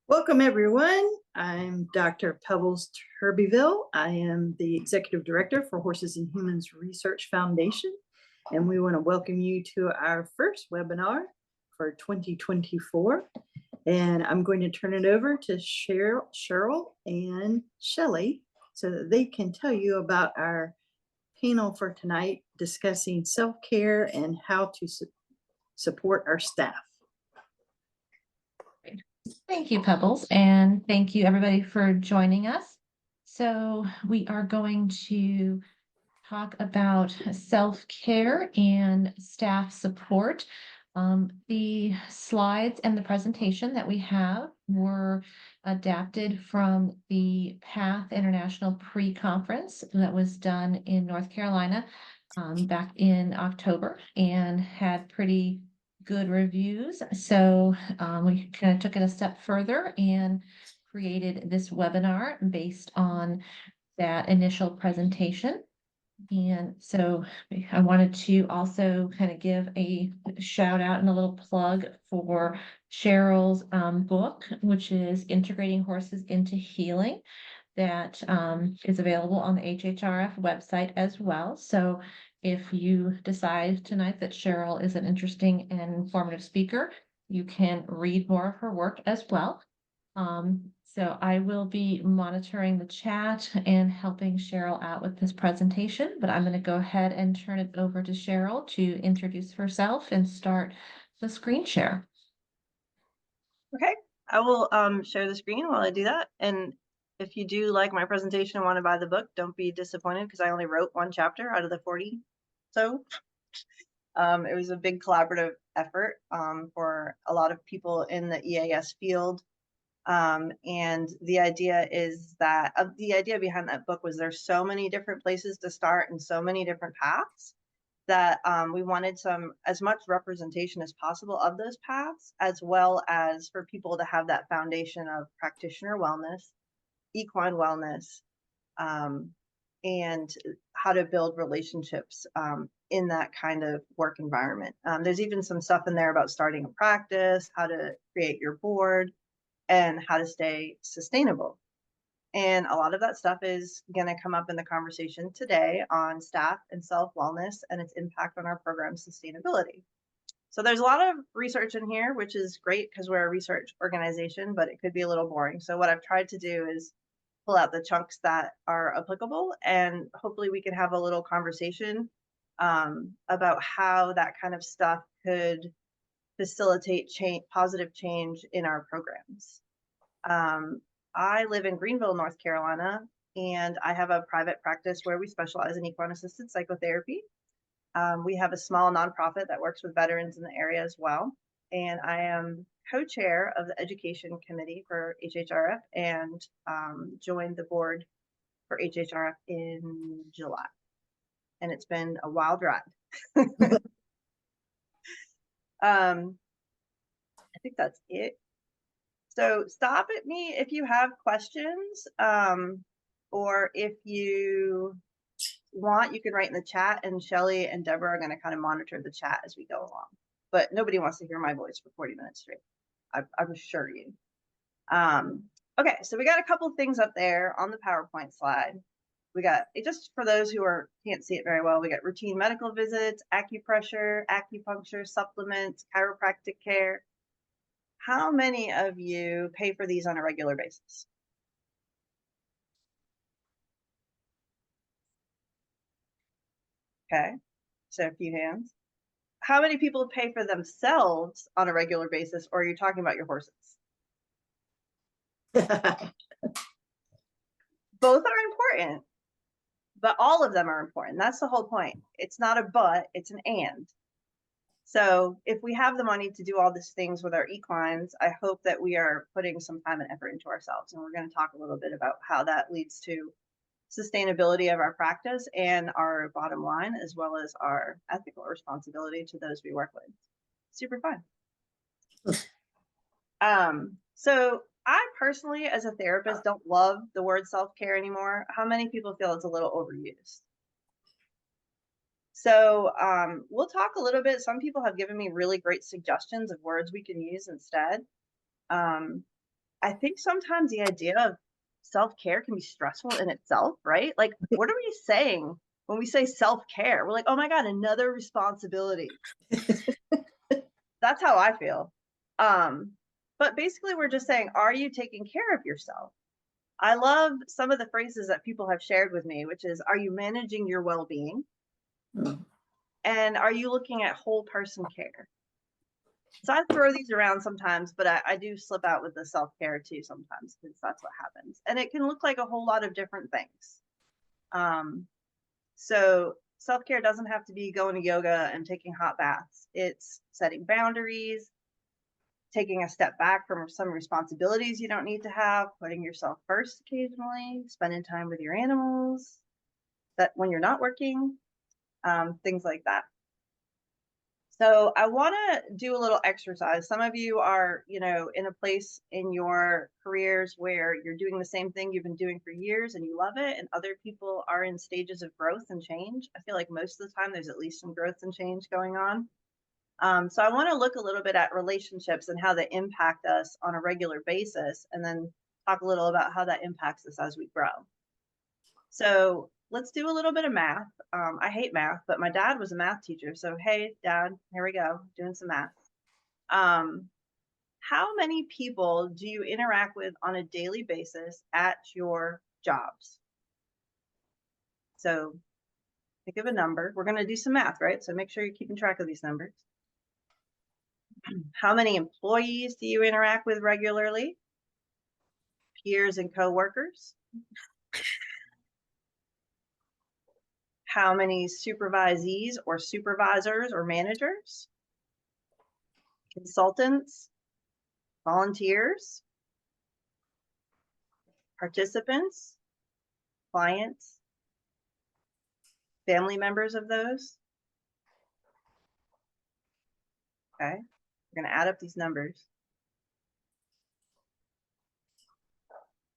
Welcome, everyone. I'm Dr. Pebbles Turbyville. I am the Executive Director for Horses and Humans Research Foundation, and we want to welcome you to our first webinar for 2024. And I'm going to turn it over to Cheryl and Shellie so that they can tell you about our panel for tonight discussing self-care and how to support our staff. Thank you, Pebbles, and thank you everybody for joining us. So we are going to talk about self-care and staff support. The slides and the presentation that we have were adapted from the PATH International Pre-Conference that was done in North Carolina back in October and had pretty good reviews. So we kind of took it a step further and created this webinar based on that initial presentation. And so I wanted to also kind of give a shout out and a little plug for Cheryl's book, which is Integrating Horses into Healing, that is available on the HHRF website as well. So if you decide tonight that Cheryl is an interesting and informative speaker, you can read more of her work as well. So I will be monitoring the chat and helping Cheryl out with this presentation, but I'm going to go ahead and turn it over to Cheryl to introduce herself and start the screen share. Okay, I will share the screen while I do that. And if you do like my presentation and want to buy the book, don't be disappointed because I only wrote one chapter out of the 40. So it was a big collaborative effort for a lot of people in the EAS field. And the idea is that the idea behind that book was there's so many different places to start and so many different paths that we wanted as much representation as possible of those paths, as well as for people to have that foundation of practitioner wellness, equine wellness, and how to build relationships in that kind of work environment. There's even some stuff in there about starting a practice, how to create your board, and how to stay sustainable. And a lot of that stuff is going to come up in the conversation today on staff and self-wellness and its impact on our program sustainability. So there's a lot of research in here, which is great because we're a research organization, but it could be a little boring. So what I've tried to do is pull out the chunks that are applicable, and hopefully we can have a little conversation about how that kind of stuff could facilitate positive change in our programs. I live in Greenville, North Carolina, and I have a private practice where we specialize in equine-assisted psychotherapy. We have a small nonprofit that works with veterans in the area as well. And I am co-chair of the education committee for HHRF and joined the board for HHRF in July. And it's been a wild ride. I think that's it. So stop at me if you have questions, or if you want, you can write in the chat, and Shellie and Deborah are going to kind of monitor the chat as we go along. But nobody wants to hear my voice for 40 minutes straight, I assure you. Okay, so we got a couple things up there on the PowerPoint slide. We got, just for those who can't see it very well, we got routine medical visits, acupressure, acupuncture, supplements, chiropractic care. How many of you pay for these on a regular basis? Okay, so a few hands. How many people pay for themselves on a regular basis, or are you talking about your horses? Both are important, but all of them are important. That's the whole point. It's not a but, it's an and. So if we have the money to do all these things with our equines, I hope that we are putting some time and effort into ourselves. And we're going to talk a little bit about how that leads to sustainability of our practice and our bottom line, as well as our ethical responsibility to those we work with. Super fun. So I personally, as a therapist, don't love the word self-care anymore. How many people feel it's a little overused? So we'll talk a little bit. Some people have given me really great suggestions of words we can use instead. I think sometimes the idea of self-care can be stressful in itself, right? Like, what are we saying when we say self-care? We're like, oh my God, another responsibility. That's how I feel. But basically, we're just saying, are you taking care of yourself? I love some of the phrases that people have shared with me, which is, are you managing your well-being? Mm. And are you looking at whole person care? So I throw these around sometimes, but I do slip out with the self-care too sometimes, because that's what happens. And it can look like a whole lot of different things. So self-care doesn't have to be going to yoga and taking hot baths. It's setting boundaries, taking a step back from some responsibilities you don't need to have, putting yourself first occasionally, spending time with your animals, that when you're not working, things like that. So I want to do a little exercise. Some of you are, in a place in your careers where you're doing the same thing you've been doing for years and you love it. And other people are in stages of growth and change. I feel like most of the time there's at least some growth and change going on. So I want to look a little bit at relationships and how they impact us on a regular basis, and then talk a little about how that impacts us as we grow. So let's do a little bit of math. I hate math, but my dad was a math teacher. So, hey, Dad, here we go, doing some math. How many people do you interact with on a daily basis at your jobs? So think of a number. We're going to do some math, right? So make sure you're keeping track of these numbers. How many employees do you interact with regularly? Peers and coworkers? How many supervisees or supervisors or managers? Consultants? Volunteers? Participants? Clients? Family members of those? Okay, we're going to add up these numbers.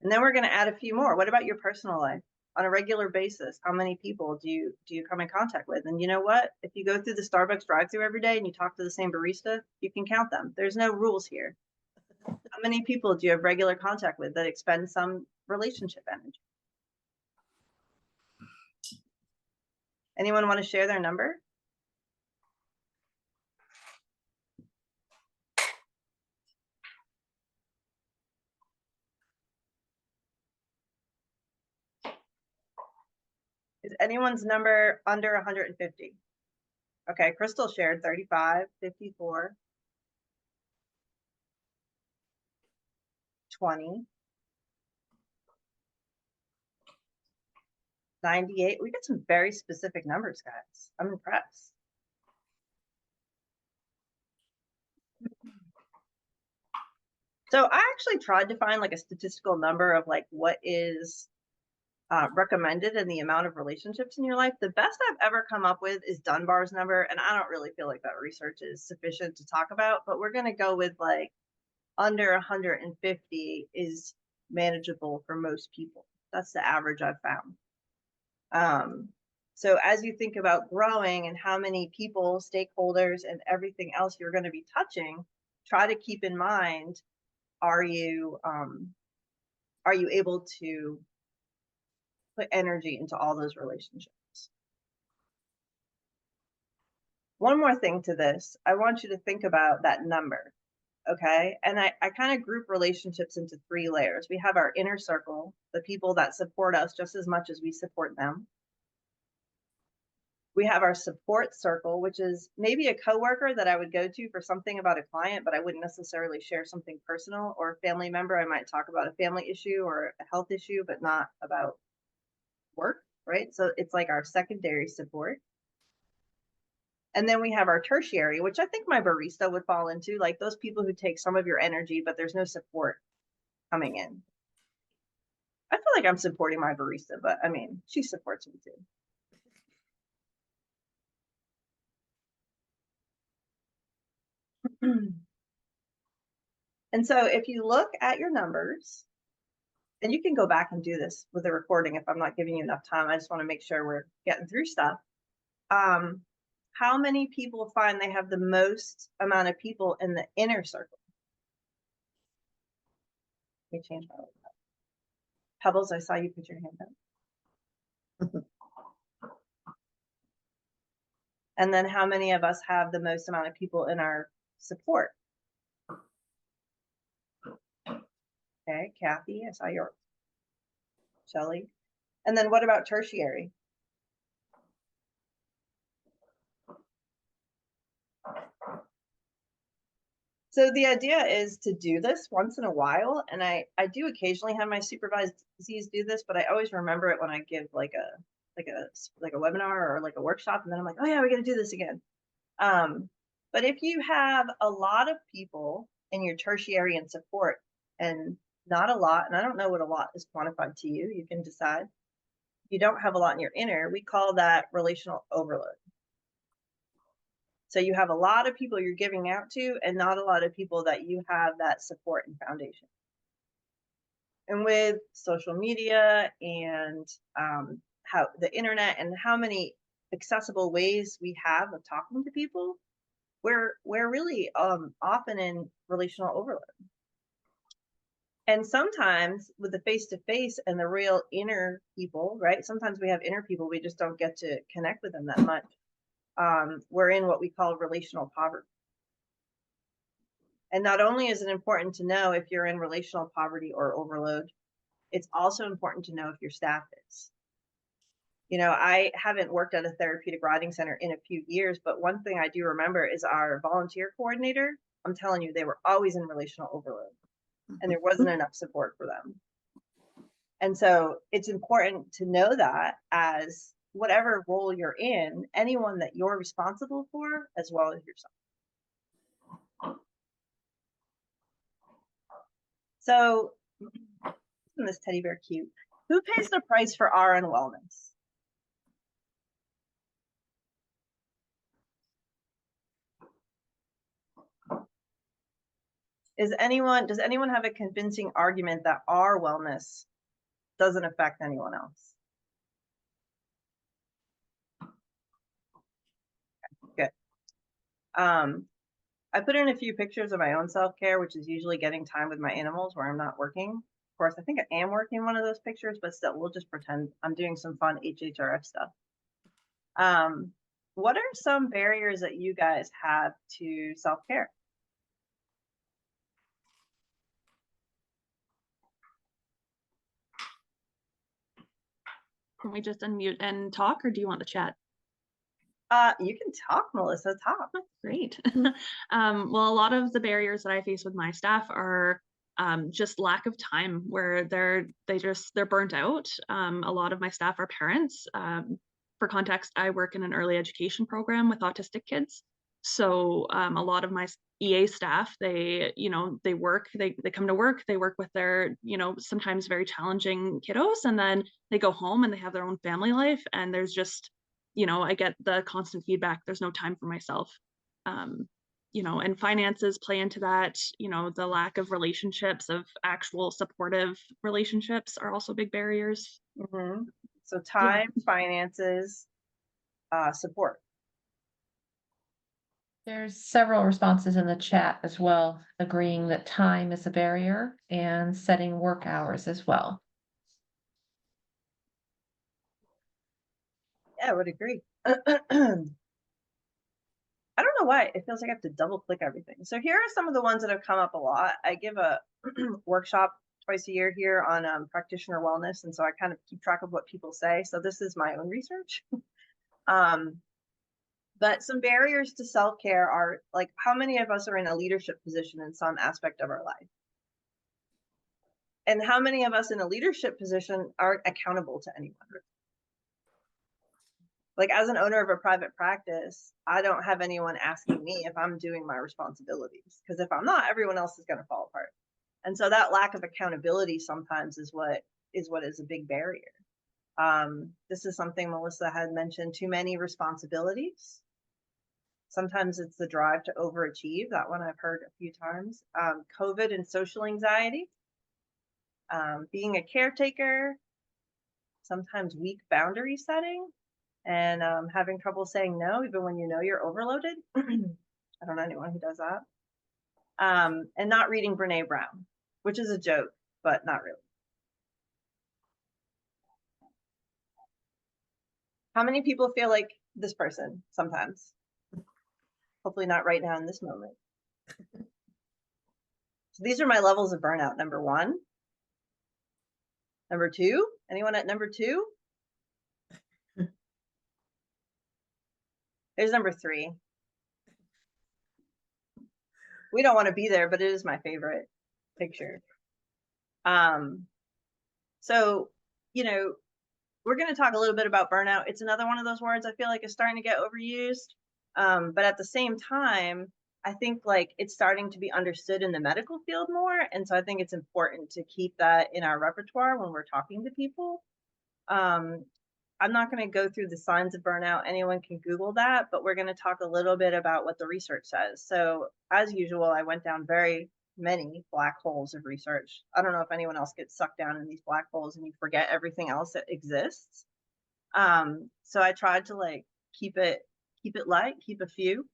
And then we're going to add a few more. What about your personal life? On a regular basis, how many people do you come in contact with? And you know what? If you go through the Starbucks drive-thru every day and you talk to the same barista, you can count them. There's no rules here. How many people do you have regular contact with that expend some relationship energy? Anyone want to share their number? Is anyone's number under 150? Okay, Crystal shared 35, 54, 20, 98. We got some very specific numbers, guys. I'm impressed. So I actually tried to find like a statistical number of like what is recommended in the amount of relationships in your life. The best I've ever come up with is Dunbar's number, and I don't really feel like that research is sufficient to talk about, but we're going to go with like under 150 is manageable for most people. That's the average I've found. So as you think about growing and how many people, stakeholders, and everything else you're going to be touching, try to keep in mind, are you able to put energy into all those relationships? One more thing to this, I want you to think about that number, okay? And I kind of group relationships into 3 layers. We have our inner circle, the people that support us just as much as we support them. We have our support circle, which is maybe a coworker that I would go to for something about a client, but I wouldn't necessarily share something personal, or a family member. I might talk about a family issue or a health issue, but not about work, right? So it's like our secondary support. And then we have our tertiary, which I think my barista would fall into, like those people who take some of your energy, but there's no support coming in. I feel like I'm supporting my barista, but I mean, she supports me too. And so if you look at your numbers, and you can go back and do this with the recording if I'm not giving you enough time. I just want to make sure we're getting through stuff. How many people find they have the most amount of people in the inner circle? Let me change my light. Pebbles, I saw you put your hand up. And then how many of us have the most amount of people in our support? Okay, Kathy, I saw yours. Shellie. And then what about tertiary? So the idea is to do this once in a while, and I do occasionally have my supervisees do this, but I always remember it when I give like a webinar or like a workshop, and then I'm like, oh yeah, we got to do this again. But if you have a lot of people in your tertiary and support, and not a lot, and I don't know what a lot is quantified to you, you can decide. If you don't have a lot in your inner, we call that relational overload. So you have a lot of people you're giving out to and not a lot of people that you have that support and foundation. And with social media and how the internet and how many accessible ways we have of talking to people, we're really often in relational overload. And sometimes with the face-to-face and the real inner people, right? Sometimes we have inner people, we just don't get to connect with them that much. We're in what we call relational poverty. And not only is it important to know if you're in relational poverty or overload, it's also important to know if your staff is. You know, I haven't worked at a therapeutic riding center in a few years, but one thing I do remember is our volunteer coordinator. I'm telling you, they were always in relational overload and there wasn't enough support for them. And so it's important to know that as whatever role you're in, anyone that you're responsible for, as well as yourself. So, isn't this teddy bear cute? Who pays the price for RN wellness? Does anyone have a convincing argument that our wellness doesn't affect anyone else? Good. I put in a few pictures of my own self-care, which is usually getting time with my animals where I'm not working. Of course, I think I am working in one of those pictures, but still, we'll just pretend I'm doing some fun HHRF stuff. What are some barriers that you guys have to self-care? Can we just unmute and talk, or do you want the chat? You can talk, Melissa, talk. Great. Well, a lot of the barriers that I face with my staff are just lack of time, where they're burnt out. A lot of my staff are parents. For context, I work in an early education program with autistic kids. So a lot of my EA staff, they work, they come to work, they work with their, sometimes very challenging kiddos, and then they go home and they have their own family life. And there's just, I get the constant feedback, there's no time for myself. And finances play into that. The lack of relationships, of actual supportive relationships, are also big barriers. Mm-hmm. So time, finances, support. There's several responses in the chat as well, agreeing that time is a barrier and setting work hours as well. Yeah, I would agree. I don't know why it feels like I have to double click everything. So here are some of the ones that have come up a lot. I give a workshop twice a year here on practitioner wellness, and so I kind of keep track of what people say. So this is my own research. But some barriers to self-care are like, how many of us are in a leadership position in some aspect of our life? And how many of us in a leadership position aren't accountable to anyone? Like, as an owner of a private practice, I don't have anyone asking me if I'm doing my responsibilities, because if I'm not, everyone else is going to fall apart. And so that lack of accountability sometimes is what is a big barrier. This is something Melissa had mentioned, too many responsibilities. Sometimes it's the drive to overachieve. That one I've heard a few times. COVID and social anxiety. Being a caretaker. Sometimes weak boundary setting. And having trouble saying no, even when you know you're overloaded. I don't know anyone who does that. And not reading Brene Brown, which is a joke. but not really. How many people feel like this person sometimes? Hopefully not right now in this moment. So these are my levels of burnout. Number 1. Number 2. Anyone at number 2? There's number 3. We don't want to be there, but it is my favorite picture. So, you know, we're going to talk a little bit about burnout. It's another one of those words I feel like is starting to get overused. But at the same time, I think like it's starting to be understood in the medical field more. And so I think it's important to keep that in our repertoire when we're talking to people. I'm not going to go through the signs of burnout. Anyone can Google that, but we're going to talk a little bit about what the research says. So as usual, I went down very many black holes of research. I don't know if anyone else gets sucked down in these black holes and you forget everything else that exists. So I tried to like keep it light, keep a few.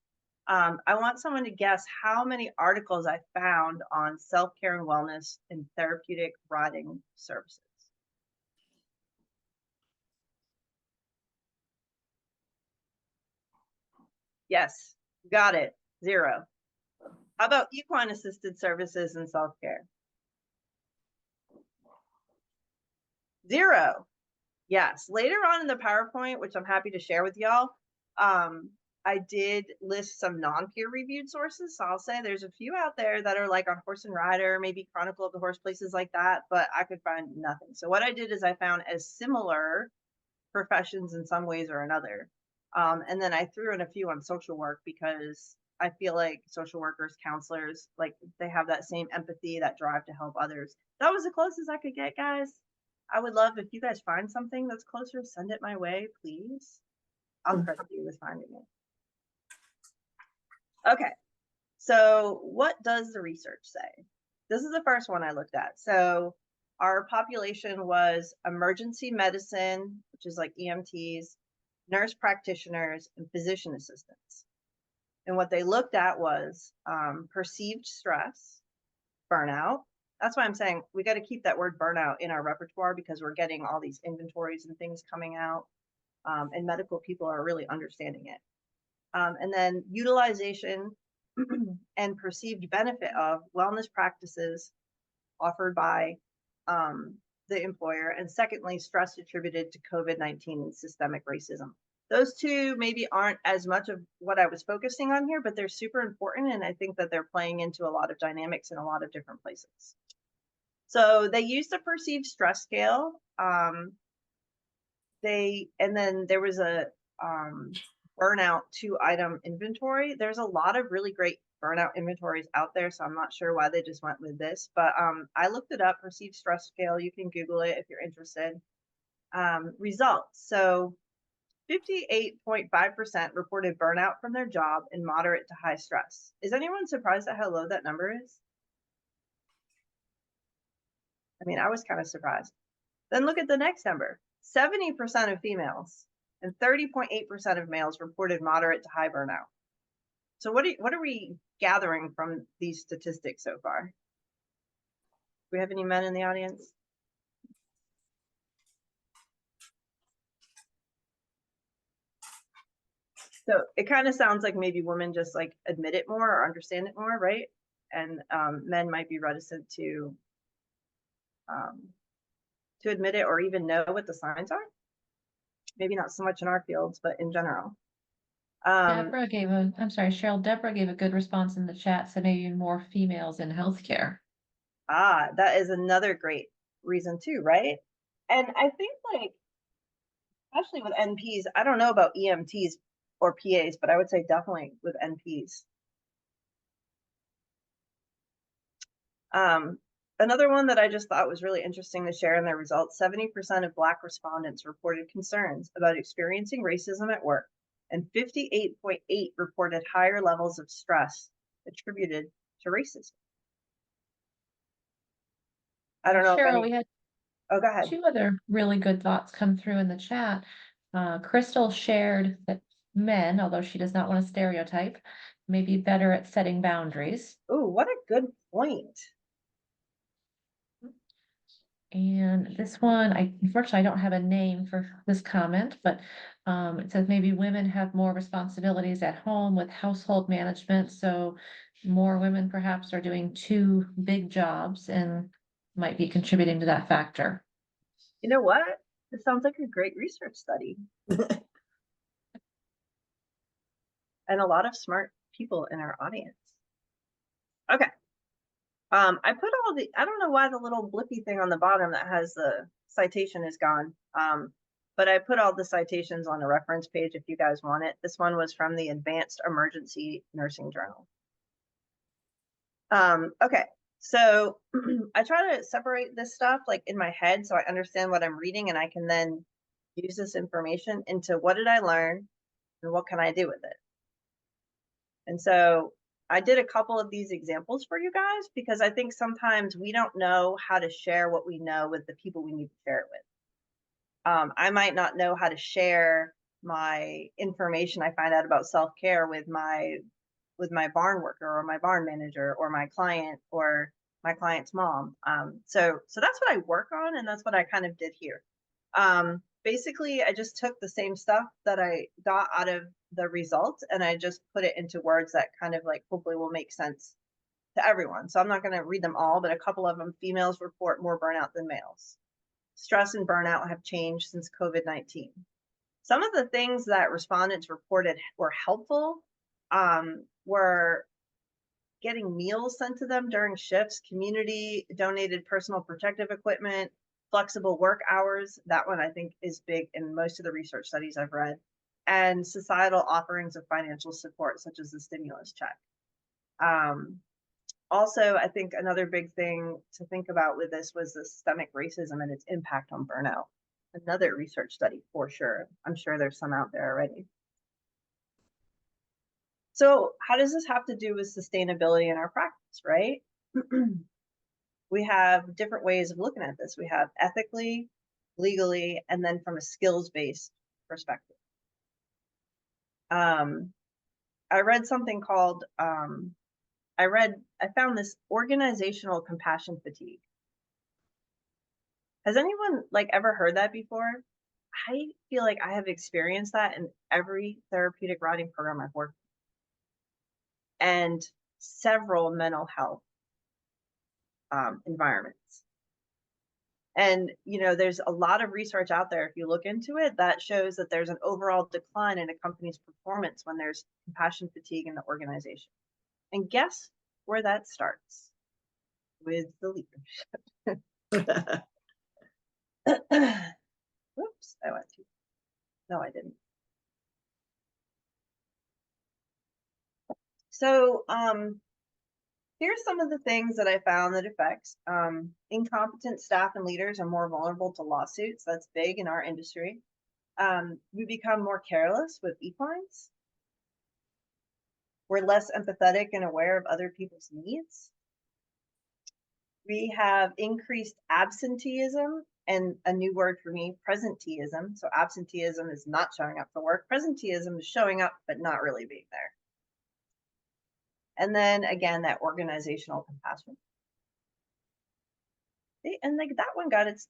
I want someone to guess how many articles I found on self-care and wellness and therapeutic riding services. Yes, got it. 0. How about equine assisted services and self-care? 0. Yes. Later on in the PowerPoint, which I'm happy to share with y'all, I did list some non-peer reviewed sources. So I'll say there's a few out there that are like on Horse and Rider, maybe Chronicle of the Horse, places like that, but I could find nothing. So what I did is I found as similar professions in some ways or another. And then I threw in a few on social work because I feel like social workers, counselors, like they have that same empathy, that drive to help others. That was the closest I could get, guys. I would love if you guys find something that's closer, send it my way, please. I'll credit you with finding it. Okay, so what does the research say? This is the first one I looked at. So our population was emergency medicine, which is like EMTs, nurse practitioners, and physician assistants. And what they looked at was perceived stress, burnout. That's why I'm saying we got to keep that word burnout in our repertoire because we're getting all these inventories and things coming out, and medical people are really understanding it. And then utilization and perceived benefit of wellness practices offered by the employer. And secondly, stress attributed to COVID-19 and systemic racism. Those two maybe aren't as much of what I was focusing on here, but they're super important. And I think that they're playing into a lot of dynamics in a lot of different places. So they used a perceived stress scale. And then there was a burnout 2-item inventory. There's a lot of really great burnout inventories out there, so I'm not sure why they just went with this, but I looked it up, perceived stress scale. You can Google it if you're interested. Results. So 58.5% reported burnout from their job in moderate to high stress. Is anyone surprised at how low that number is? I mean, I was kind of surprised. Then look at the next number. 70% of females and 30.8% of males reported moderate to high burnout. So what are we gathering from these statistics so far? Do we have any men in the audience? So it kind of sounds like maybe women just like admit it more or understand it more, right? And men might be reticent to admit it or even know what the signs are. Maybe not so much in our fields, but in general. Deborah gave Deborah gave a good response in the chat, said maybe more females in healthcare. That is another great reason too, right? And I think like, especially with NPs, I don't know about EMTs or PAs, but I would say definitely with NPs. Another one that I just thought was really interesting to share in their results, 70% of Black respondents reported concerns about experiencing racism at work, and 58.8% reported higher levels of stress attributed to racism. I don't know. Cheryl, we had go ahead. 2 other really good thoughts come through in the chat. Crystal shared that men, although she does not want to stereotype, may be better at setting boundaries. Ooh, what a good point. And this one, unfortunately, I don't have a name for this comment, but it says maybe women have more responsibilities at home with household management. So more women perhaps are doing two big jobs and might be contributing to that factor. You know what? This sounds like a great research study. And a lot of smart people in our audience. Okay. I put all the, I don't know why the little blippy thing on the bottom that has the citation is gone. But I put all the citations on a reference page if you guys want it. This one was from the Advanced Emergency Nursing Journal. Okay, so I try to separate this stuff like in my head so I understand what I'm reading, and I can then use this information into what did I learn and what can I do with it. And so I did a couple of these examples for you guys because I think sometimes we don't know how to share what we know with the people we need to share it with. I might not know how to share my information I find out about self-care with my barn worker or my barn manager or my client or my client's mom. So that's what I work on, and that's what I kind of did here. Basically, I just took the same stuff that I got out of the results and I just put it into words that kind of like hopefully will make sense to everyone. So I'm not going to read them all, but a couple of them: females report more burnout than males. Stress and burnout have changed since COVID-19. Some of the things that respondents reported were helpful were getting meals sent to them during shifts, community donated personal protective equipment, flexible work hours. That one I think is big in most of the research studies I've read, and societal offerings of financial support, such as the stimulus check. Also, I think another big thing to think about with this was the systemic racism and its impact on burnout. Another research study for sure. I'm sure there's some out there already. So how does this have to do with sustainability in our practice, right? We have different ways of looking at this. We have ethically, legally, and then from a skills-based perspective. I read something called, I found this organizational compassion fatigue. Has anyone like ever heard that before? I feel like I have experienced that in every therapeutic riding program I've worked in, and several mental health environments. And, you know, there's a lot of research out there, if you look into it, that shows that there's an overall decline in a company's performance when there's compassion fatigue in the organization. And guess where that starts? With the leadership. Whoops, I went to, no, I didn't. So here's some of the things that I found that affects. Incompetent staff and leaders are more vulnerable to lawsuits. That's big in our industry. We become more careless with equines. We're less empathetic and aware of other people's needs. We have increased absenteeism, and a new word for me, presenteeism. So absenteeism is not showing up for work. Presenteeism is showing up, but not really being there. And then again, that organizational compassion. And like that one got its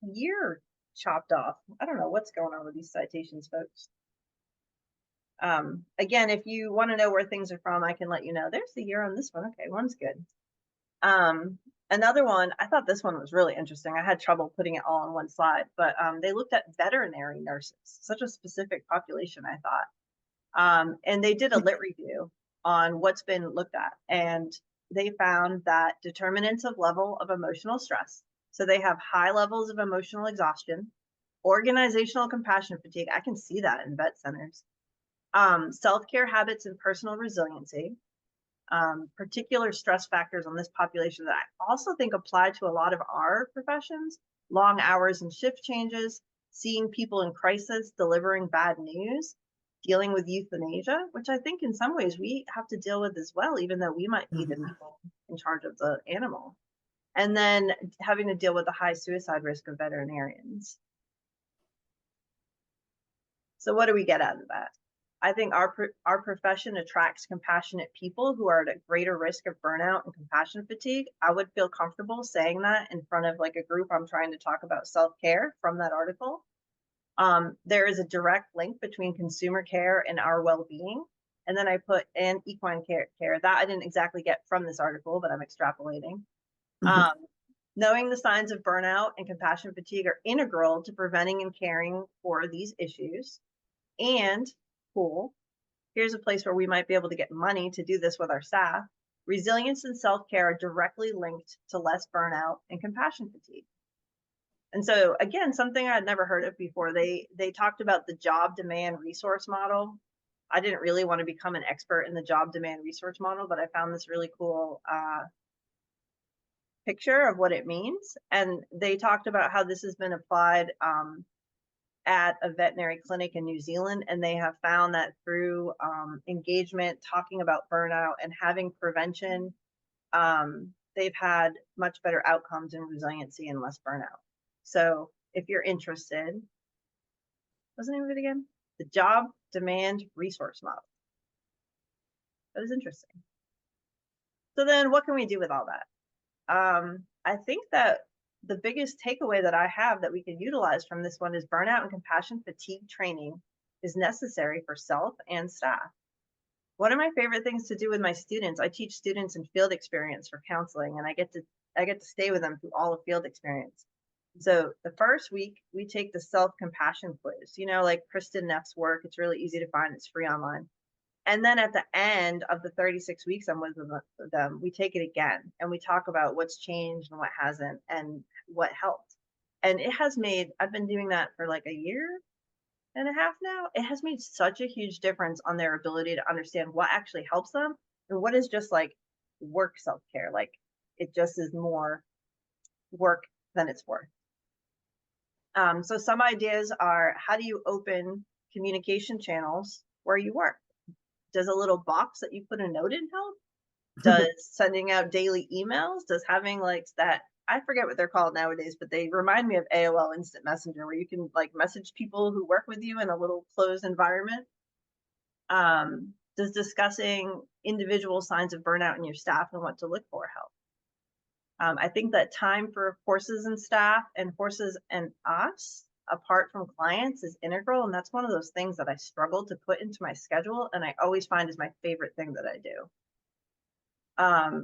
year chopped off. I don't know what's going on with these citations, folks. Again, if you want to know where things are from, I can let you know. There's the year on this one. Okay, one's good. Another one, I thought this one was really interesting. I had trouble putting it all on one slide, but they looked at veterinary nurses, such a specific population, I thought. And they did a lit review on what's been looked at. And they found that determinants of level of emotional stress. So they have high levels of emotional exhaustion, organizational compassion fatigue. I can see that in vet centers. Self-care habits and personal resiliency. Particular stress factors on this population that I also think apply to a lot of our professions: long hours and shift changes, seeing people in crisis, delivering bad news, dealing with euthanasia, which I think in some ways we have to deal with as well, even though we might be the people in charge of the animal. And then having to deal with the high suicide risk of veterinarians. So what do we get out of that? I think our profession attracts compassionate people who are at a greater risk of burnout and compassion fatigue. I would feel comfortable saying that in front of like a group I'm trying to talk about self-care from that article. There is a direct link between consumer care and our well-being. And then I put in equine care that I didn't exactly get from this article, but I'm extrapolating. Knowing the signs of burnout and compassion fatigue are integral to preventing and caring for these issues. And cool, here's a place where we might be able to get money to do this with our staff. Resilience and self-care are directly linked to less burnout and compassion fatigue. And so again, something I'd never heard of before, they talked about the job demand resource model. I didn't really want to become an expert in the job demand resource model, but I found this really cool picture of what it means. And they talked about how this has been applied at a veterinary clinic in New Zealand. And they have found that through engagement, talking about burnout and having prevention, they've had much better outcomes in resiliency and less burnout. So if you're interested, what's the name of it again? The job demand resource model. That is interesting. So then what can we do with all that? I think that the biggest takeaway that I have that we can utilize from this one is burnout and compassion fatigue training is necessary for self and staff. One of my favorite things to do with my students, I teach students in field experience for counseling, and I get to stay with them through all of field experience. So the first week we take the self-compassion quiz, you know, like Kristen Neff's work. It's really easy to find. It's free online. And then at the end of the 36 weeks I'm with them, we take it again and we talk about what's changed and what hasn't and what helped. And it has made, I've been doing that for like a year and a half now. It has made such a huge difference on their ability to understand what actually helps them and what is just like work self-care. Like it just is more work than it's worth. So some ideas are, how do you open communication channels where you work? Does a little box that you put a note in help? Does sending out daily emails? Does having like that, I forget what they're called nowadays, but they remind me of AOL Instant Messenger, where you can like message people who work with you in a little closed environment? Does discussing individual signs of burnout in your staff and what to look for help? I think that time for horses and staff and horses and us apart from clients is integral. And that's one of those things that I struggle to put into my schedule. And I always find is my favorite thing that I do.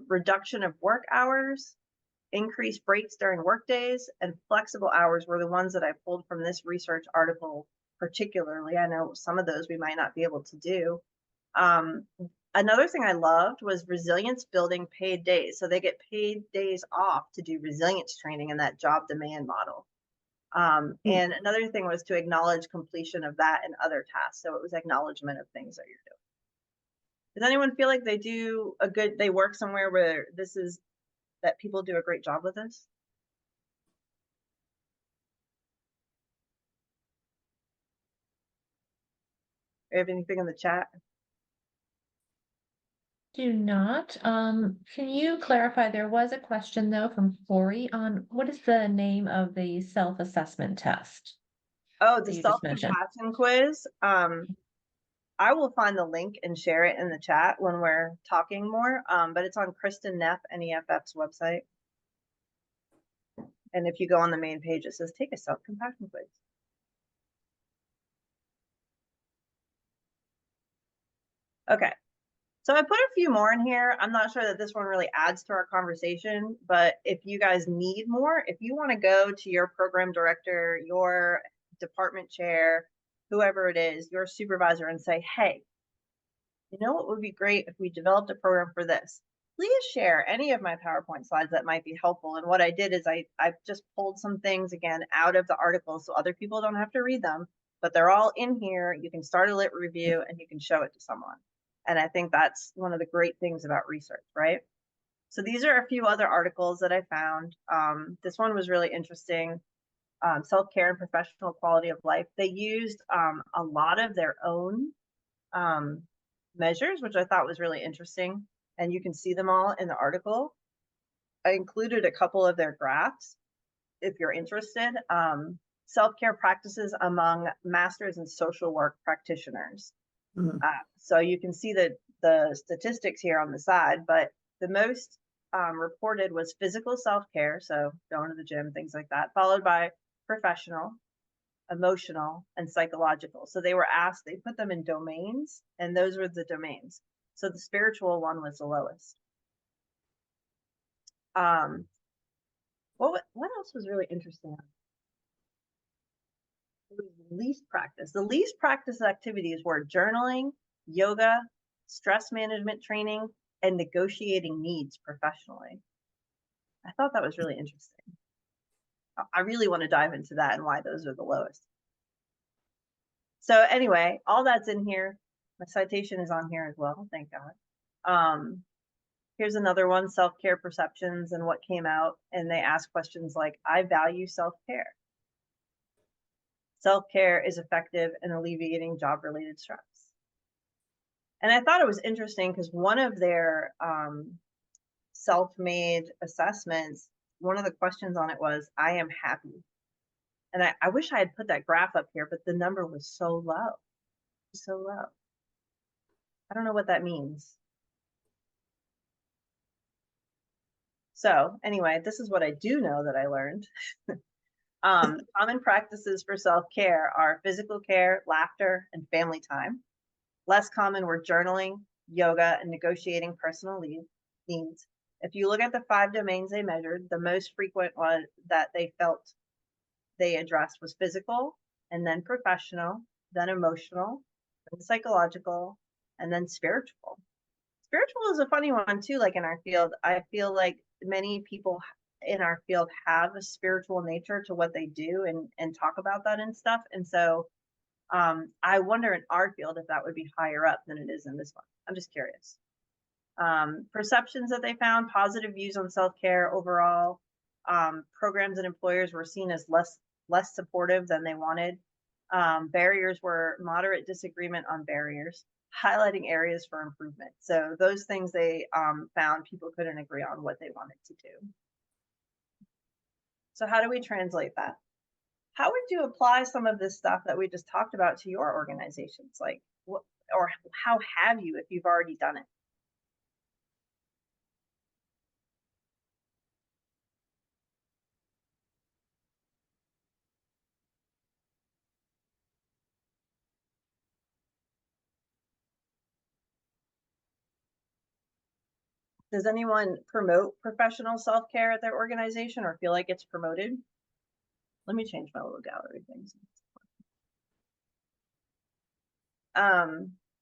Reduction of work hours, increased breaks during work days, and flexible hours were the ones that I pulled from this research article particularly. I know some of those we might not be able to do. Another thing I loved was resilience building paid days. So they get paid days off to do resilience training in that job demand model. And another thing was to acknowledge completion of that and other tasks. So it was acknowledgement of things that you're doing. Does anyone feel like they work somewhere where that people do a great job with this? Do you have anything in the chat? Do not. Can you clarify? There was a question though from Corey on what is the name of the self-assessment test? Oh, the You just mentioned. self-compassion quiz. I will find the link and share it in the chat when we're talking more. But it's on Kristen Neff, NEFF's website. And if you go on the main page, it says take a self-compassion quiz. Okay. So I put a few more in here. I'm not sure that this one really adds to our conversation, but if you guys need more, if you want to go to your program director, your department chair, whoever it is, your supervisor, and say, hey, you know what would be great if we developed a program for this? Please share any of my PowerPoint slides that might be helpful. And what I did is I've just pulled some things again out of the article so other people don't have to read them, but they're all in here. You can start a lit review and you can show it to someone. And I think that's one of the great things about research, right? So these are a few other articles that I found. This one was really interesting. Self-care and professional quality of life. They used a lot of their own measures, which I thought was really interesting. And you can see them all in the article. I included a couple of their graphs if you're interested. Self-care practices among masters in social work practitioners. Mhm. So you can see that the statistics here on the side, but the most reported was physical self-care, so going to the gym, things like that, followed by professional, emotional, and psychological. So they were asked, they put them in domains, and those were the domains. So the spiritual one was the lowest. What else was really interesting? It was least practice. The least practice activities were journaling, yoga, stress management training, and negotiating needs professionally. I thought that was really interesting. I really want to dive into that and why those are the lowest. So anyway, all that's in here. My citation is on here as well, thank God. Here's another one, self-care perceptions and what came out. And they ask questions like, I value self-care. Self-care is effective in alleviating job-related stress. And I thought it was interesting because one of their self-made assessments, one of the questions on it was, I am happy. And I wish I had put that graph up here, but the number was so low, so low. I don't know what that means. So anyway, this is what I do know that I learned. Common practices for self-care are physical care, laughter, and family time. Less common were journaling, yoga, and negotiating personal needs. If you look at the 5 domains they measured, the most frequent one that they felt they addressed was physical, and then professional, then emotional, then psychological, and then spiritual. Spiritual is a funny one too, like in our field. I feel like many people in our field have a spiritual nature to what they do and talk about that and stuff. And so I wonder in our field if that would be higher up than it is in this one. I'm just curious. Perceptions that they found, positive views on self-care overall. Programs and employers were seen as less supportive than they wanted. Barriers were moderate disagreement on barriers, highlighting areas for improvement. So those things they found people couldn't agree on what they wanted to do. So how do we translate that? How would you apply some of this stuff that we just talked about to your organizations? Like, what, or how have you if you've already done it? Does anyone promote professional self-care at their organization or feel like it's promoted? Let me change my little gallery things.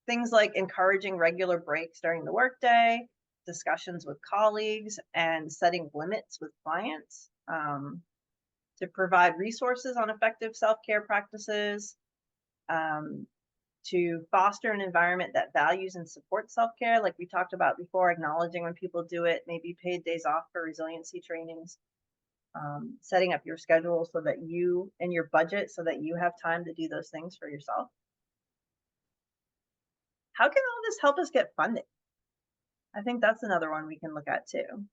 Things like encouraging regular breaks during the workday, discussions with colleagues, and setting limits with clients, to provide resources on effective self-care practices, to foster an environment that values and supports self-care, like we talked about before, acknowledging when people do it, maybe paid days off for resiliency trainings, setting up your schedule so that you and your budget so that you have time to do those things for yourself. How can all this help us get funding? I think that's another one we can look at too.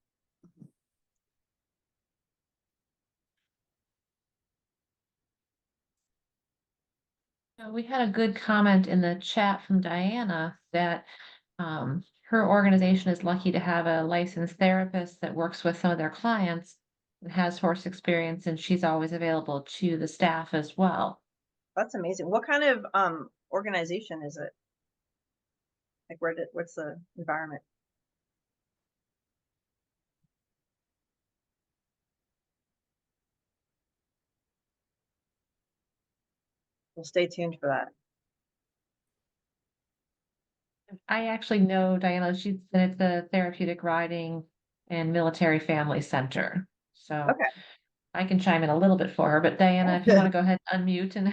We had a good comment in the chat from Diana that her organization is lucky to have a licensed therapist that works with some of their clients and has horse experience, and she's always available to the staff as well. That's amazing. What kind of organization is it? Like what's the environment? We'll stay tuned for that. I actually know Diana, she's at the Therapeutic Riding and Military Family Center. So Okay. I can chime in a little bit for her, but Diana, if you want to go ahead and unmute and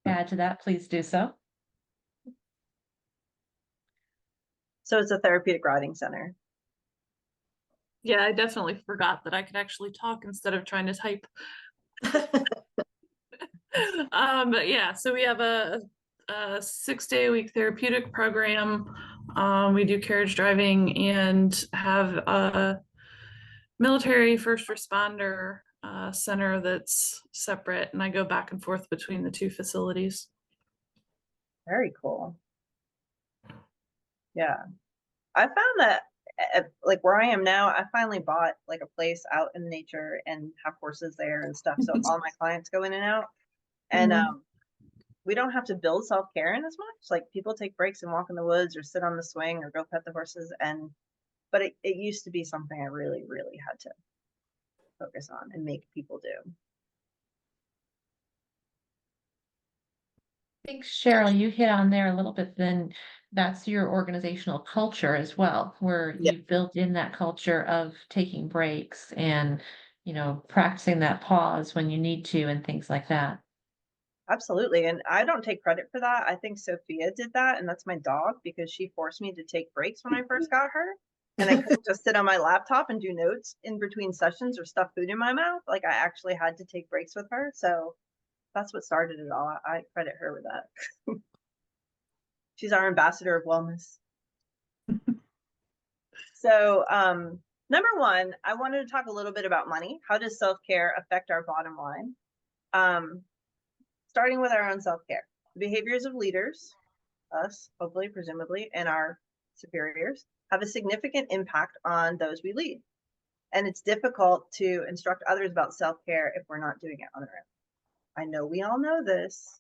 add to that, please do so. So it's a therapeutic riding center. Yeah, I definitely forgot that I could actually talk instead of trying to type. But yeah, so we have a 6-day-a-week therapeutic program. We do carriage driving and have a military first responder center that's separate, and I go back and forth between the 2 facilities. Very cool. Yeah. I found that like where I am now, I finally bought like a place out in nature and have horses there and stuff. So all my clients go in and out. And we don't have to build self-care in as much. Like people take breaks and walk in the woods or sit on the swing or go pet the horses. But it used to be something I really, really had to focus on and make people do. I think, Cheryl, you hit on there a little bit, then that's your organizational culture as well, where Yeah. you've built in that culture of taking breaks and, practicing that pause when you need to and things like that. Absolutely. And I don't take credit for that. I think Sophia did that, and that's my dog, because she forced me to take breaks when I first got her. And I couldn't just sit on my laptop and do notes in between sessions or stuff food in my mouth. Like I actually had to take breaks with her. So that's what started it all. I credit her with that. She's our ambassador of wellness. So number one, I wanted to talk a little bit about money. How does self-care affect our bottom line? Starting with our own self-care. The behaviors of leaders, us, hopefully, presumably, and our superiors, have a significant impact on those we lead. And it's difficult to instruct others about self-care if we're not doing it on our own. I know we all know this,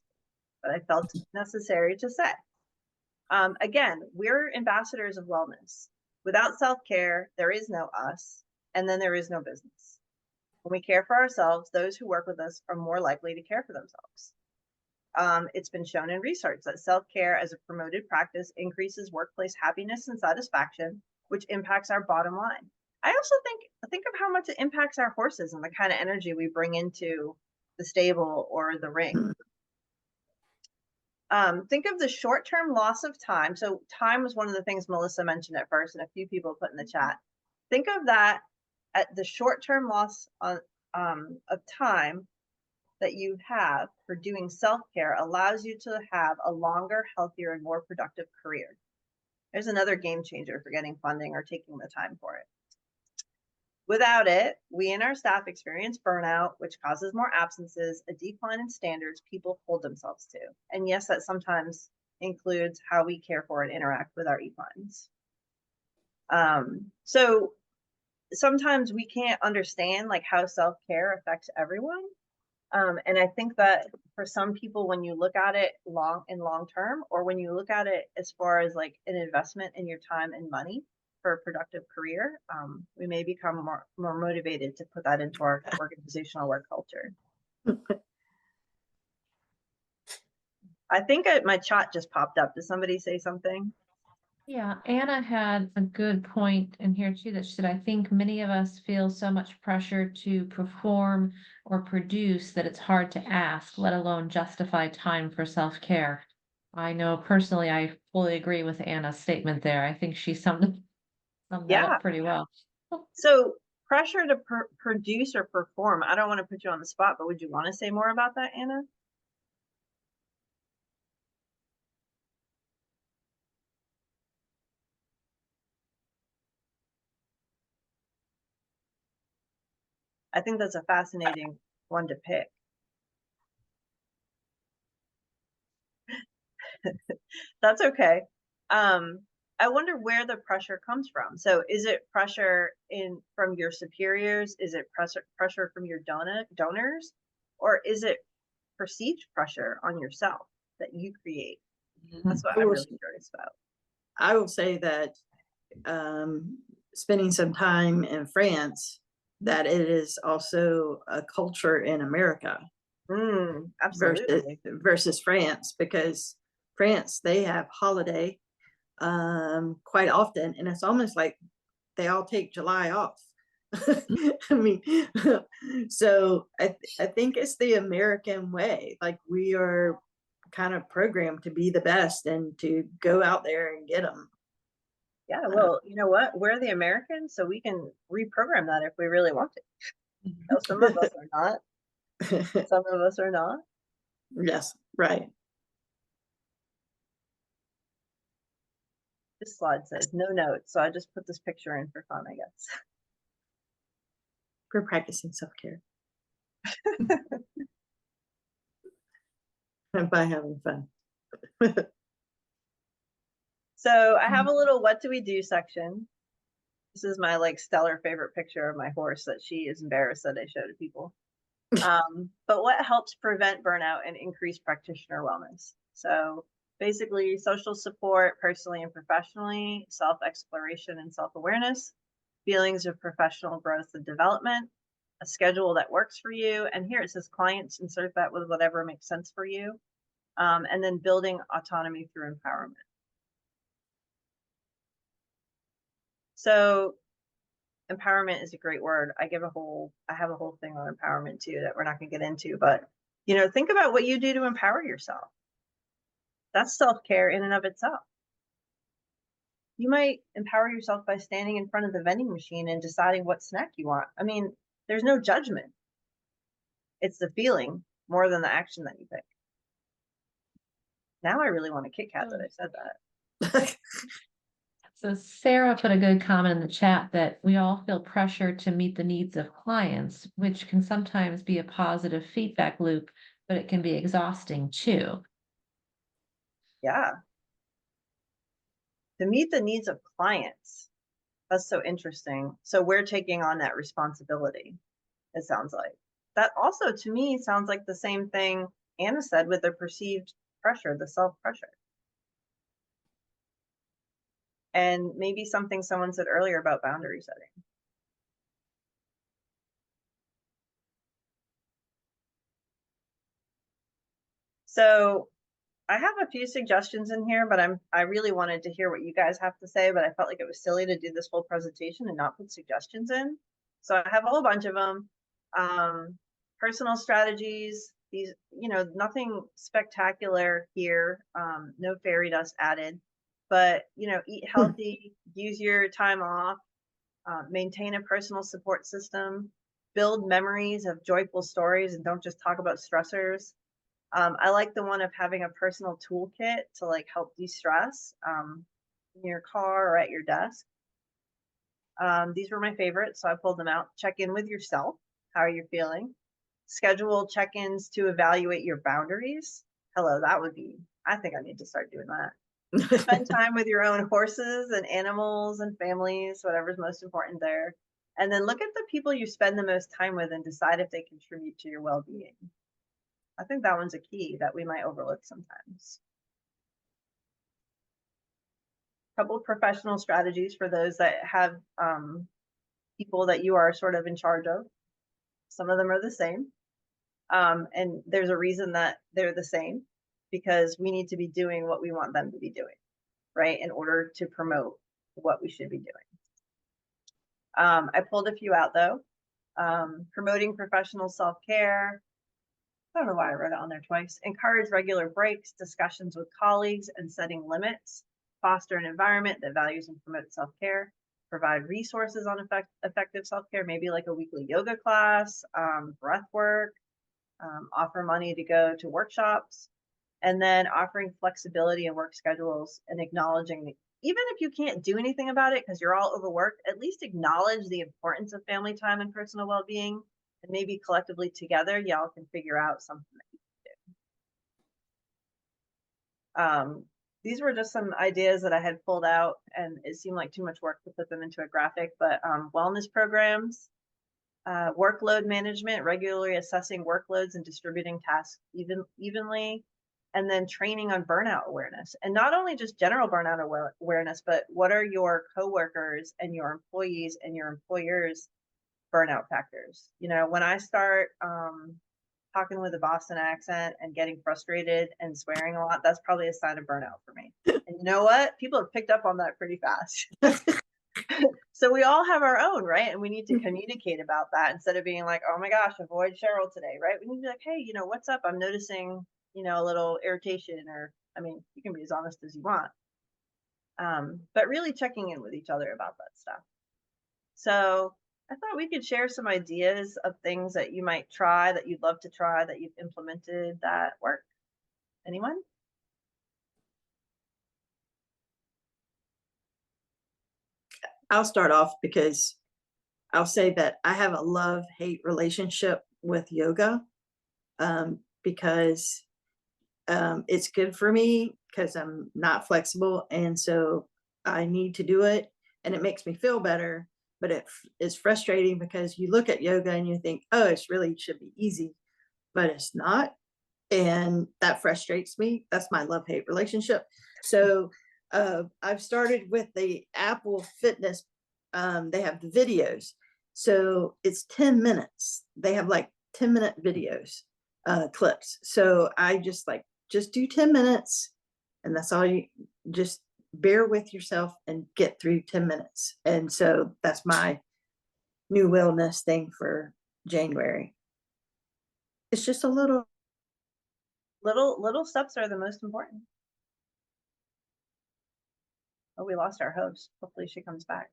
but I felt necessary to say. Again, we're ambassadors of wellness. Without self-care, there is no us, and then there is no business. When we care for ourselves, those who work with us are more likely to care for themselves. It's been shown in research that self-care as a promoted practice increases workplace happiness and satisfaction, which impacts our bottom line. I also think of how much it impacts our horses and the kind of energy we bring into the stable or the ring. Think of the short-term loss of time. So time was one of the things Melissa mentioned at first, and a few people put in the chat. Think of that at the short-term loss of time that you have for doing self-care allows you to have a longer, healthier, and more productive career. There's another game changer for getting funding or taking the time for it. Without it, we and our staff experience burnout, which causes more absences, a decline in standards people hold themselves to. And yes, that sometimes includes how we care for and interact with our equines. So sometimes we can't understand like how self-care affects everyone. And I think that for some people, when you look at it long term, or when you look at it as far as like an investment in your time and money for a productive career, we may become more motivated to put that into our organizational work culture. I think my chat just popped up. Did somebody say something? Yeah, Anna had a good point in here too, that she said, I think many of us feel so much pressure to perform or produce that it's hard to ask, let alone justify time for self-care. I know personally, I fully agree with Anna's statement there. I think she summed that up pretty well. So pressure to produce or perform. I don't want to put you on the spot, but would you want to say more about that, Anna? I think that's a fascinating one to pick. That's okay. I wonder where the pressure comes from. So is it pressure from your superiors? Is it pressure from your donors? Or is it perceived pressure on yourself that you create? That's what I'm really curious about. I will say that spending some time in France, that it is also a culture in America. Absolutely. Versus France, because France, they have holiday quite often, and it's almost like they all take July off. I mean, so I think it's the American way. Like we are kind of programmed to be the best and to go out there and get them. Yeah, well, you know what? We're the Americans, so we can reprogram that if we really want to. No, some of us are not. Some of us are not. Yes, right. This slide says no notes, so I just put this picture in for fun, I guess. We're practicing self-care. By having fun. So I have a little what do we do section. This is my like stellar favorite picture of my horse that she is embarrassed that I showed to people. But what helps prevent burnout and increase practitioner wellness? So basically social support, personally and professionally, self-exploration and self-awareness, feelings of professional growth and development, a schedule that works for you. And here it says clients, insert that with whatever makes sense for you. And then building autonomy through empowerment. So empowerment is a great word. I have a whole thing on empowerment too that we're not going to get into, but think about what you do to empower yourself. That's self-care in and of itself. You might empower yourself by standing in front of the vending machine and deciding what snack you want. I mean, there's no judgment. It's the feeling more than the action that you pick. Now I really want a Kit Kat that I said that. So Sarah put a good comment in the chat that we all feel pressure to meet the needs of clients, which can sometimes be a positive feedback loop, but it can be exhausting too. Yeah. To meet the needs of clients. That's so interesting. So we're taking on that responsibility, it sounds like. That also to me sounds like the same thing Anna said with the perceived pressure, the self-pressure. And maybe something someone said earlier about boundary setting. So I have a few suggestions in here, but I really wanted to hear what you guys have to say, but I felt like it was silly to do this whole presentation and not put suggestions in. So I have a whole bunch of them. Personal strategies, these, nothing spectacular here. No fairy dust added, but, eat healthy, use your time off, maintain a personal support system, build memories of joyful stories and don't just talk about stressors. I like the one of having a personal toolkit to like help de-stress in your car or at your desk. These were my favorites, so I pulled them out. Check in with yourself. How are you feeling? Schedule check-ins to evaluate your boundaries. Hello, I think I need to start doing that. Spend time with your own horses and animals and families, whatever's most important there. And then look at the people you spend the most time with and decide if they contribute to your well-being. I think that one's a key that we might overlook sometimes. A couple of professional strategies for those that have people that you are sort of in charge of. Some of them are the same. And there's a reason that they're the same, because we need to be doing what we want them to be doing, right? In order to promote what we should be doing. I pulled a few out though. Promoting professional self-care. I don't know why I wrote it on there twice. Encourage regular breaks, discussions with colleagues, and setting limits. Foster an environment that values and promotes self-care. Provide resources on effective self-care, maybe like a weekly yoga class, breath work, offer money to go to workshops, and then offering flexibility in work schedules and acknowledging, even if you can't do anything about it because you're all overworked, at least acknowledge the importance of family time and personal well-being. And maybe collectively together, y'all can figure out something that you can do. These were just some ideas that I had pulled out, and it seemed like too much work to put them into a graphic, but wellness programs, workload management, regularly assessing workloads and distributing tasks evenly, and then training on burnout awareness. And not only just general burnout awareness, but what are your coworkers and your employees and your employers' burnout factors? When I start talking with a Boston accent and getting frustrated and swearing a lot, that's probably a sign of burnout for me. And you know what? People have picked up on that pretty fast. So we all have our own, right? And we need to communicate about that instead of being like, oh my gosh, avoid Cheryl today, right? We need to be like, hey, what's up? I'm noticing, a little irritation, or, you can be as honest as you want. But really checking in with each other about that stuff. So I thought we could share some ideas of things that you might try, that you'd love to try, that you've implemented that work. Anyone? I'll start off because I'll say that I have a love-hate relationship with yoga, because It's good for me because I'm not flexible. And so I need to do it and it makes me feel better. But it is frustrating because you look at yoga and you think, oh, it's really should be easy, but it's not. And that frustrates me. That's my love-hate relationship. So I've started with the Apple Fitness. They have the videos. So it's 10 minutes. They have like 10-minute videos, clips. So I just do 10 minutes and that's all you just bear with yourself and get through 10 minutes. And so that's my new wellness thing for January. It's just a little. Little steps are the most important. Oh, we lost our host. Hopefully she comes back.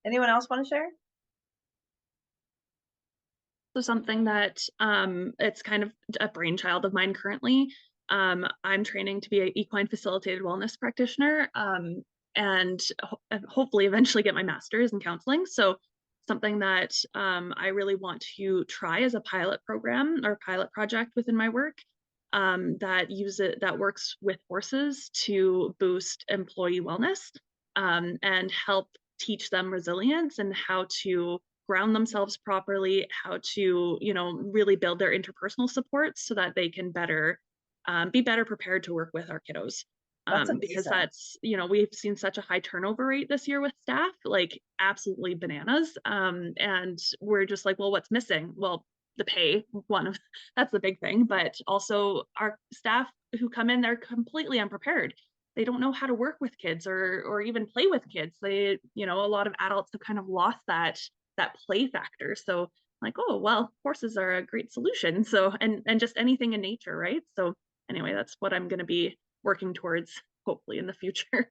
Anyone else want to share? So something that it's kind of a brainchild of mine currently. I'm training to be an equine facilitated wellness practitioner, and hopefully eventually get my master's in counseling. So something that I really want to try as a pilot program or pilot project within my work, that works with horses to boost employee wellness, and help teach them resilience and how to ground themselves properly, how to, really build their interpersonal supports so that they can be better prepared to work with our kiddos. That's Because amazing. that's, we've seen such a high turnover rate this year with staff, like absolutely bananas. And we're just like, well, what's missing? Well, the pay, that's the big thing, but also our staff who come in, they're completely unprepared. They don't know how to work with kids or even play with kids. They, a lot of adults have kind of lost that play factor. So like, oh, well, horses are a great solution. So, and just anything in nature, right? So anyway, that's what I'm going to be working towards hopefully in the future.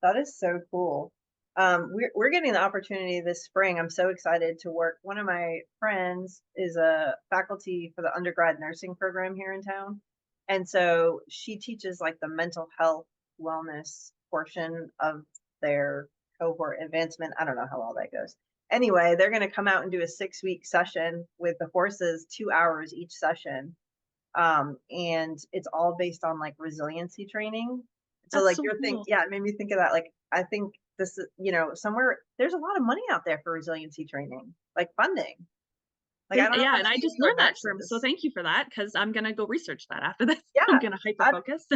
That is so cool. We're getting the opportunity this spring. I'm so excited to work. One of my friends is a faculty for the undergrad nursing program here in town. And so she teaches like the mental health wellness portion of their cohort advancement. I don't know how all that goes. Anyway, they're going to come out and do a 6-week session with the horses, 2 hours each session. And it's all based on like resiliency training. So That's like so your thing, cool. yeah, it made me think of that. Like, I think this is, somewhere there's a lot of money out there for resiliency training, like funding. Like, I don't know Yeah, how and I many of just you are learned that term. So nurses. thank you for that, because I'm gonna go research that after this. Yeah, I'm gonna hyper I- focus.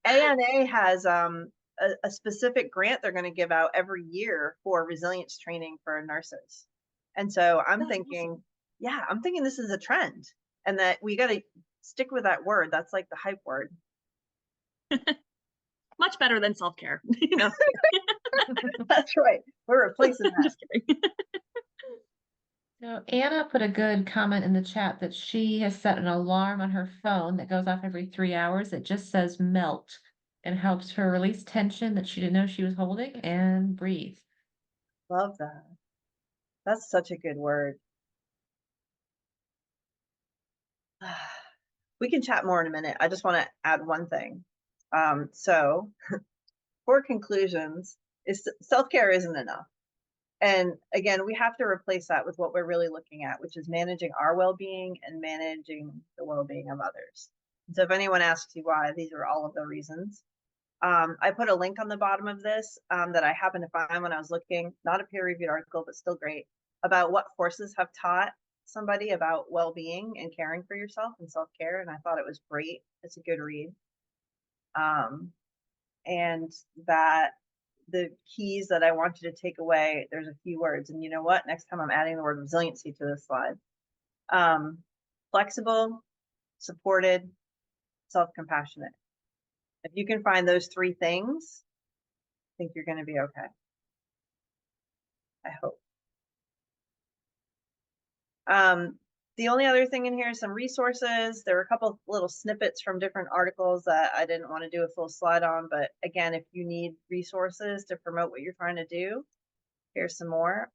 ANA has a specific grant they're going to give out every year for resilience training for nurses. And so I'm That's thinking, awesome. yeah, I'm thinking this is a trend and that we got to stick with that word. That's like the hype word. Much better than self-care, That's right. We're replacing that. Just kidding. So Anna put a good comment in the chat that she has set an alarm on her phone that goes off every 3 hours. It just says melt and helps her release tension that she didn't know she was holding and breathe. Love that. That's such a good word. We can chat more in a minute. I just want to add one thing. So for conclusions, is self-care isn't enough. And again, we have to replace that with what we're really looking at, which is managing our well-being and managing the well-being of others. So if anyone asks you why, these are all of the reasons. I put a link on the bottom of this that I happened to find when I was looking, not a peer-reviewed article, but still great, about what horses have taught somebody about well-being and caring for yourself and self-care. And I thought it was great. It's a good read. And that the keys that I want you to take away, there's a few words. And you know what? Next time I'm adding the word resiliency to this slide. Flexible, supported, self-compassionate. If you can find those 3 things, I think you're going to be okay. I hope. The only other thing in here is some resources. There were a couple of little snippets from different articles that I didn't want to do a full slide on, but again, if you need resources to promote what you're trying to do, here's some more.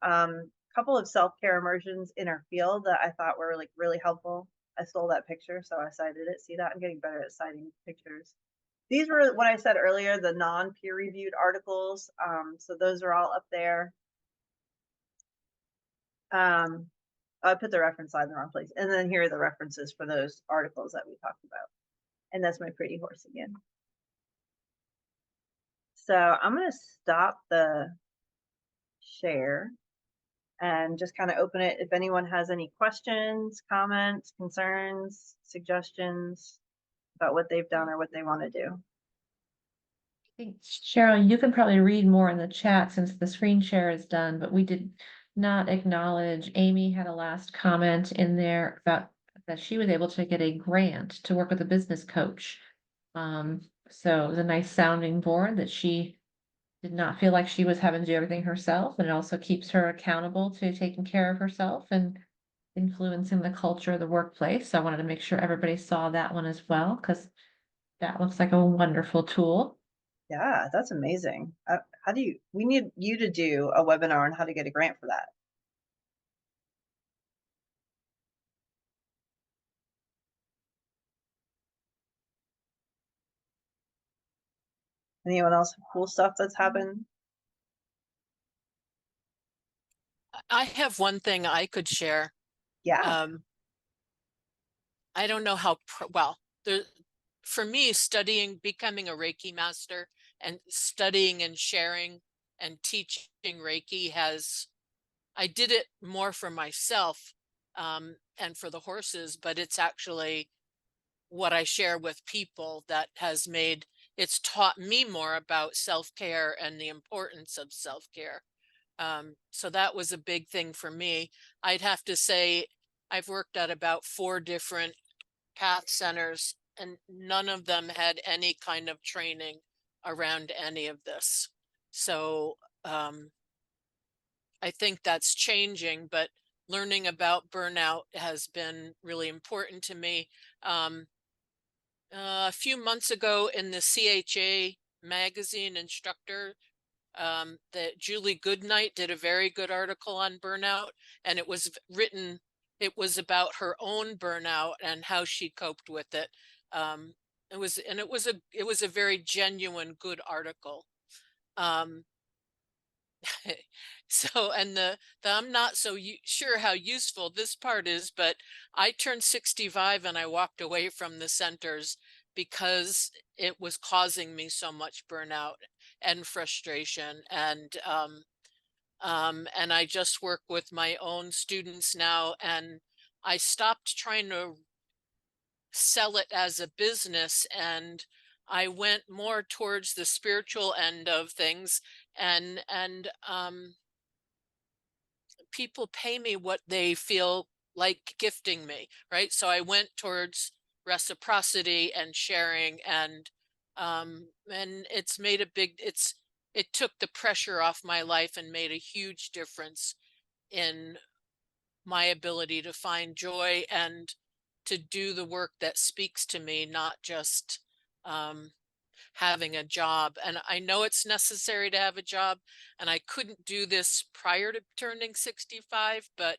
Couple of self-care immersions in our field that I thought were like really helpful. I stole that picture, so I cited it. See that? I'm getting better at citing pictures. These were what I said earlier, the non-peer-reviewed articles. So those are all up there. I put the reference slide in the wrong place. And then here are the references for those articles that we talked about. And that's my pretty horse again. So I'm going to stop the share and just kind of open it. If anyone has any questions, comments, concerns, suggestions about what they've done or what they want to do. I think, Cheryl, you can probably read more in the chat since the screen share is done, but we did not acknowledge, Amy had a last comment in there about that she was able to get a grant to work with a business coach. So it was a nice sounding board that she did not feel like she was having to do everything herself, and it also keeps her accountable to taking care of herself and influencing the culture of the workplace. So I wanted to make sure everybody saw that one as well, because that looks like a wonderful tool. Yeah, that's amazing. How do we need you to do a webinar on how to get a grant for that? Anyone else have cool stuff that's happened? I have one thing I could share. Yeah. I don't know how, well, for me, studying, becoming a Reiki master and studying and sharing and teaching Reiki I did it more for myself and for the horses, but it's actually what I share with people that it's taught me more about self-care and the importance of self-care. So that was a big thing for me. I'd have to say I've worked at about 4 different path centers, and none of them had any kind of training around any of this. So I think that's changing, but learning about burnout has been really important to me. A few months ago in the CHA magazine instructor, that Julie Goodnight did a very good article on burnout, and it was about her own burnout and how she coped with it. It was a very genuine, good article. So, and I'm not so sure how useful this part is, but I turned 65 and I walked away from the centers because it was causing me so much burnout and frustration. And I just work with my own students now, and I stopped trying to sell it as a business, and I went more towards the spiritual end of things, and people pay me what they feel like gifting me, right? So I went towards reciprocity and sharing, and it's made it took the pressure off my life and made a huge difference in my ability to find joy and to do the work that speaks to me, not just having a job. And I know it's necessary to have a job, and I couldn't do this prior to turning 65, but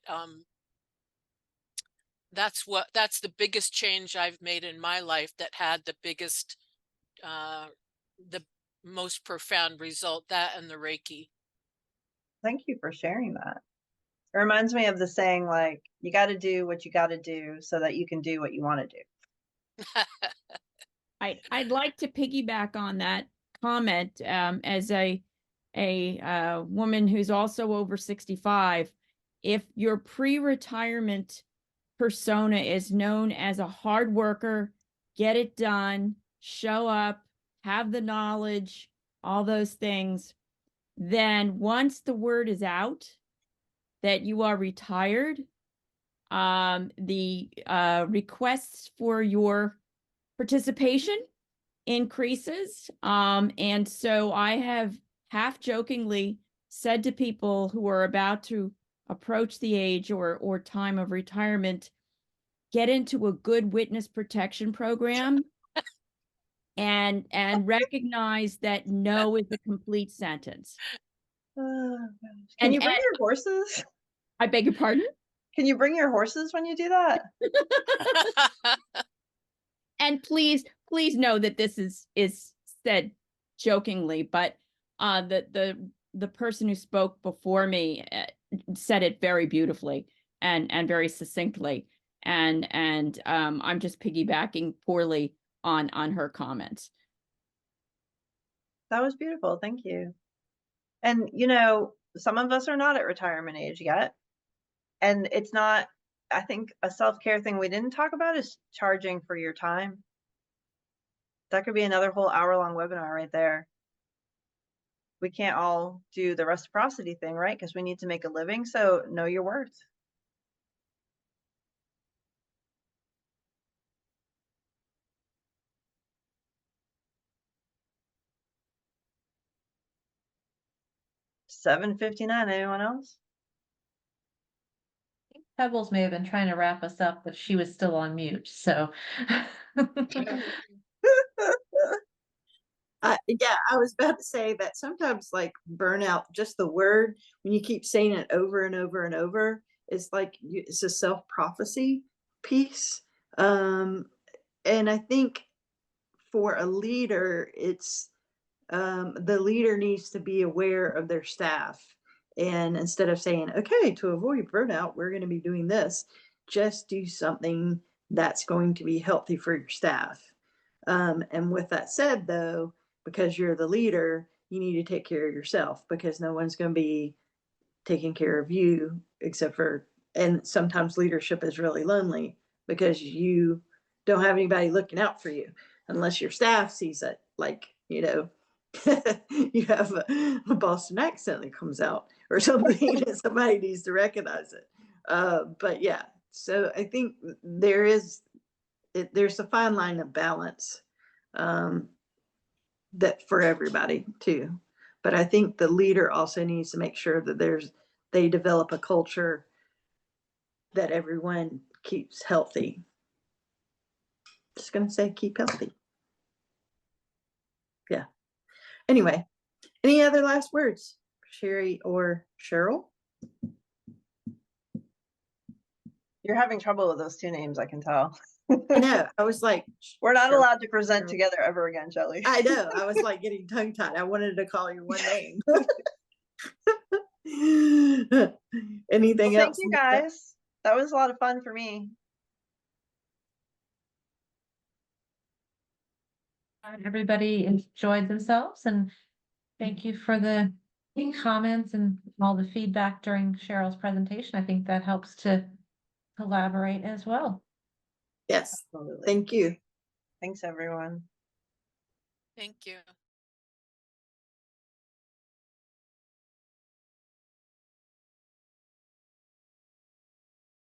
that's the biggest change I've made in my life that had the biggest the most profound result, that and the Reiki. Thank you for sharing that. It reminds me of the saying, like, you got to do what you got to do so that you can do what you want to do. I'd like to piggyback on that comment, as a woman who's also over 65. If your pre-retirement persona is known as a hard worker, get it done, show up, have the knowledge, all those things, then once the word is out that you are retired, the requests for your participation increases. And so I have half jokingly said to people who are about to approach the age or time of retirement, get into a good witness protection program and recognize that no is a complete sentence. Can you bring your horses? I beg your pardon? Can you bring your horses when you do that? And please know that this is said jokingly, but the person who spoke before me said it very beautifully and very succinctly, and I'm just piggybacking poorly on her comments. That was beautiful. Thank you. And, you know, some of us are not at retirement age yet. And it's not, I think a self-care thing we didn't talk about is charging for your time. That could be another whole hour-long webinar right there. We can't all do the reciprocity thing, right? Because we need to make a living. So know your worth. $7.59. Anyone else? Pebbles may have been trying to wrap us up, but she was still on mute, so. Yeah, I was about to say that sometimes like burnout, just the word, when you keep saying it over and over and over, it's like it's a self-prophecy piece. And I think for a leader, it's the leader needs to be aware of their staff. And instead of saying, okay, to avoid burnout, we're going to be doing this, just do something that's going to be healthy for your staff. And with that said, though, because you're the leader, you need to take care of yourself, because no one's going to be taking care of you except for, and sometimes leadership is really lonely because you don't have anybody looking out for you unless your staff sees it. Like, you know, you have a Boston accent that comes out or something, and somebody needs to recognize it. But yeah, so I think there's a fine line of balance that for everybody too. But I think the leader also needs to make sure that they develop a culture that everyone keeps healthy. Just gonna say keep healthy. Yeah. Anyway, any other last words, Sherry or Cheryl? You're having trouble with those two names, I can tell. I know. I was like, We're not Cheryl. allowed to present together ever again, Shellie. I know. I was like getting tongue tied. I wanted to call you one name. Anything Well, else? thank you guys. That was a lot of fun for me. Everybody enjoyed themselves, and thank you for the comments and all the feedback during Cheryl's presentation. I think that helps to collaborate as well. Yes. Absolutely. Thank you. Thanks, everyone. Thank you.